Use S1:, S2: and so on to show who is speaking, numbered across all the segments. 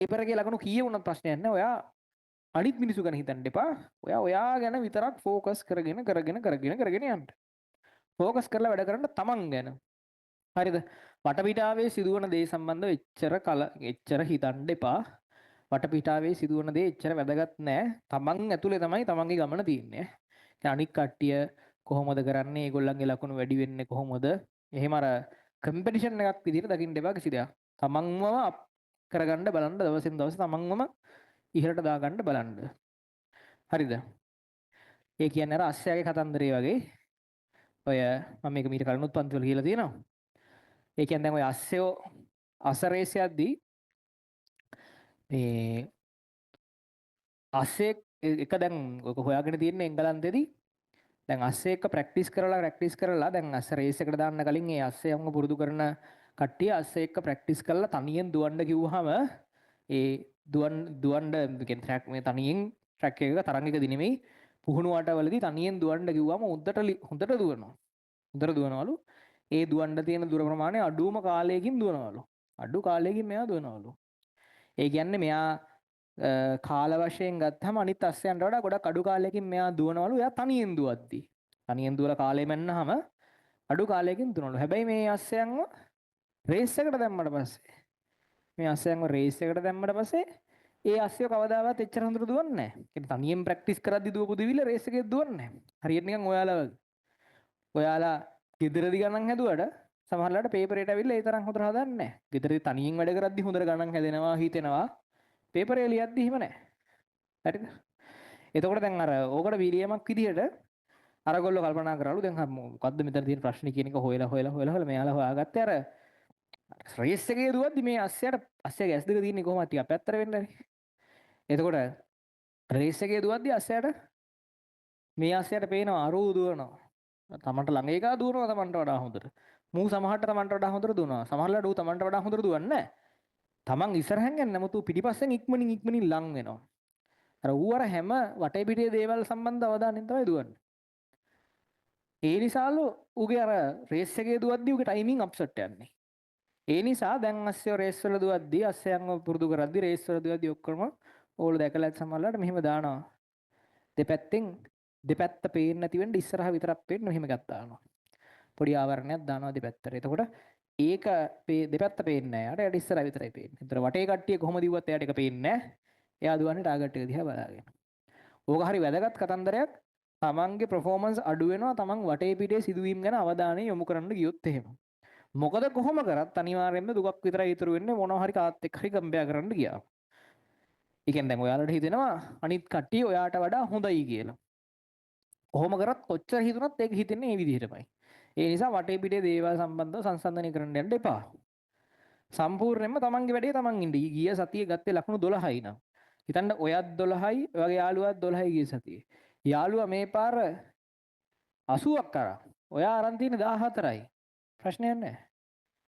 S1: Paper එකේ ලකුණු කීයේ වුණත් ප්‍රශ්නයක් නැහැ. ඔයා අනිත් මිනිස්සු ගැන හිතන්න එපා. ඔයා ගැන විතරක් ફોකස් කරගෙන යන්න. ફોකස් කරලා වැඩ කරන්න තමන් ගැන. හරිද? වටපිටාවේ සිදුවන දේ සම්බන්ධව එච්චර හිතන්න එපා. වටපිටාවේ සිදුවන දේ එච්චර වැදගත් නෑ. තමන් ඇතුලේ තමයි තමන්ගේ ගමන තියෙන්නේ. අනික් කට්ටිය කොහොමද කරන්නේ? ඒගොල්ලන්ගේ ලකුණු වැඩි වෙන්නේ කොහොමද? එහෙම අර කම්පිටිෂන් එකක් විදිහට දකින්න එපා කිසි දෙයක්. තමන්වම කරගන්න බලන්න දවසින් දවස තමන්වම ඉහළට දාගන්න බලන්න. හරිද? ඒ කියන්නේ අර අස්සයාගේ කතන්දරේ වගේ. ඔය මම මේක මීට කලිනුත් පන්තිවල කියලා තියෙනවා. ඒ කියන්නේ දැන් ඔය අස්සයෝ අසරේස් යද්දී මේ අස්සෙක් එක දැන් ඔක හොයාගෙන තියෙන්නේ එංගලන්තෙදී. දැන් අස්සේ එක්ක ප්‍රැක්ටිස් කරලා දැන් අස්ස රේස් එකට දාන්න කලින් ඒ අස්සයන්ව පුරුදු කරන කට්ටිය අස්සේ එක්ක ප්‍රැක්ටිස් කරලා තනියෙන් දුවන්න කිව්වහම ඒ දුවන්න කියන්නේ ට්‍රැක් මේ තනියෙන් ට්‍රැක් එකක තරංගයකදී නෙමෙයි පුහුණු වටවලදී තනියෙන් දුවන්න කිව්වම හොඳට දුවනවා. හොඳට දුවනවලු. ඒ දුවන්න තියෙන දුර ප්‍රමාණය අඩුම කාලයකින් දුවනවලු. අඩු කාලයකින් මෙයා දුවනවලු. ඒ කියන්නේ මෙයා කාල වශයෙන් ගත්තම අනිත් අස්සයන්ට වඩා ගොඩක් අඩු කාලයකින් මෙයා දුවනවලු. එයා තනියෙන් දුවද්දී. තනියෙන් දුවලා කාලෙ මෙන්නහම අඩු කාලයකින් දුවනවලු. හැබැයි මේ අස්සයන්ව රේස් එකට දැම්මට පස්සේ මේ අස්සයන්ව රේස් එකට දැම්මට පස්සේ ඒ අස්සයෝ කවදාවත් එච්චර හොඳට දුවන්නේ නැහැ. කියන්නේ තනියෙන් ප්‍රැක්ටිස් කරද්දි දුවපු දිවිල රේස් එකේ දුවන්නේ නැහැ. හරියට නිකන් ඔයාලා වගේ. ඔයාලා ගෙදරදි ගණන් හැදුවට සමහරලාට පේපරේට ඇවිල්ලා ඒ තරම් හොඳට හදන්නේ නැහැ. ගෙදරදි තනියෙන් වැඩ කරද්දි හොඳට ගණන් හැදෙනවා හිතෙනවා. පේපරේ ලියද්දි එහෙම නැහැ. හරිද? එතකොට දැන් අර ඕකට වීරියමක් විදිහට අරගොල්ලෝ කල්පනා කරාලු දැන් මොකද්ද මෙතන තියෙන ප්‍රශ්නේ කියන එක හොයලා මෙයාලා හොයාගත්තේ අර රේස් එකේ දුවද්දි මේ අස්සයාගේ ඇස් දෙක තියෙන්නේ කොහොමද ටිකක් පැත්තට වෙන්නනේ. එතකොට රේස් එකේ දුවද්දි මේ අස්සයට පේනවා අරූ දුවනවා. තමන්ට ළඟ එකා දුවනවා තමන්ට වඩා හොඳට. මූ සමහරට තමන්ට වඩා හොඳට දුවනවා. සමහරලාට ඌ තමන්ට වඩා හොඳට දුවන්නේ නැහැ. තමන් ඉස්සරහෙන් යන්නේ නමුත් ඌ පිටිපස්සෙන් ඉක්මනින් ලං වෙනවා. අර ඌ අර හැම වටේ පිටේ දේවල් සම්බන්ධ අවධානයෙන් තමයි දුවන්නේ. ඒ නිසාලු ඌගේ අර රේස් එකේ දුවද්දි ඌගේ ටයිමින් අප්සෙට් යන්නේ. ඒ නිසා දැන් අස්සයෝ රේස් වල දුවද්දි අස්සයන්ව පුරුදු කරද්දි රේස් වල දුවද්දි ඔක්කොම ඕගොල්ලෝ දැකලා ඇති සමහරලාට මෙහෙම දානවා. දෙපැත්ත පේන්නේ නැති වෙන්න ඉස්සරහ විතරක් පේන්න මෙහෙම එකක් දානවා. පොඩි ආවරණයක් දානවා දෙපැත්තට. එතකොට ඒක දෙපැත්ත පේන්නේ නැහැ. යාට ඉස්සරහ විතරයි පේන්නේ. ඒතර වටේ කට්ටිය කොහොමද දිව්වත් එයාට ඒක පේන්නේ නැහැ. එයා දුවන්නේ ටාගට් එක දිහා බලාගෙන. ඕක හරි වැදගත් කතන්දරයක්. තමන්ගේ performance අඩු වෙනවා තමන් වටේ පිටේ සිදුවීම් ගැන අවධානය යොමු කරන්න ගියොත් එහෙම. මොකද කොහොම කරත් අනිවාර්යයෙන්ම දුකක් විතරයි ඉතුරු වෙන්නේ මොනවා හරි කාත් එක්ක හරි කම්පෙයා කරන්න ගියා. ඒ කියන්නේ දැන් ඔයාලට හිතෙනවා අනිත් කට්ටිය ඔයාට වඩා හොඳයි කියලා. කොහොම කරත් කොච්චර හිතුණත් ඒක හිතෙන්නේ මේ විදිහටමයි. ඒ නිසා වටේ පිටේ දේවල් සම්බන්ධව සංසන්දනය කරන්න යන්න එපා. සම්පූර්ණයෙන්ම තමන්ගේ වැඩේ තමන් ඉන්න. ගිය සතියේ ගත්තේ ලකුණු 12යි නම්. හිතන්න ඔයත් 12යි, ඔයගේ යාළුවාත් 12යි ගිය සතියේ. යාළුවා මේ පාර 80ක් කරා. ඔයා අරන් තියෙන්නේ 14යි. ප්‍රශ්නයක් නැහැ.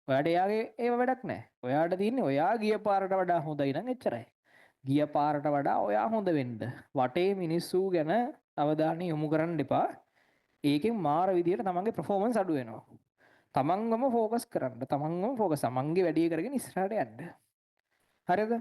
S1: ඔයාට එයාගේ ඒව වැඩක් නැහැ. ඔයාට තියෙන්නේ ඔයා ගිය පාරට වඩා හොඳයි නම් එච්චරයි. ගිය පාරට වඩා ඔයා හොඳ වෙන්න. වටේ මිනිස්සු ගැන අවධානය යොමු කරන්න එපා. ඒකෙන් මාර විදියට තමන්ගේ performance අඩු වෙනවා. තමන්ගම ફોකස් කරන්න. තමන්ගම ફોකස් තමන්ගේ වැඩේ කරගෙන ඉස්සරහට යන්න. හරිද?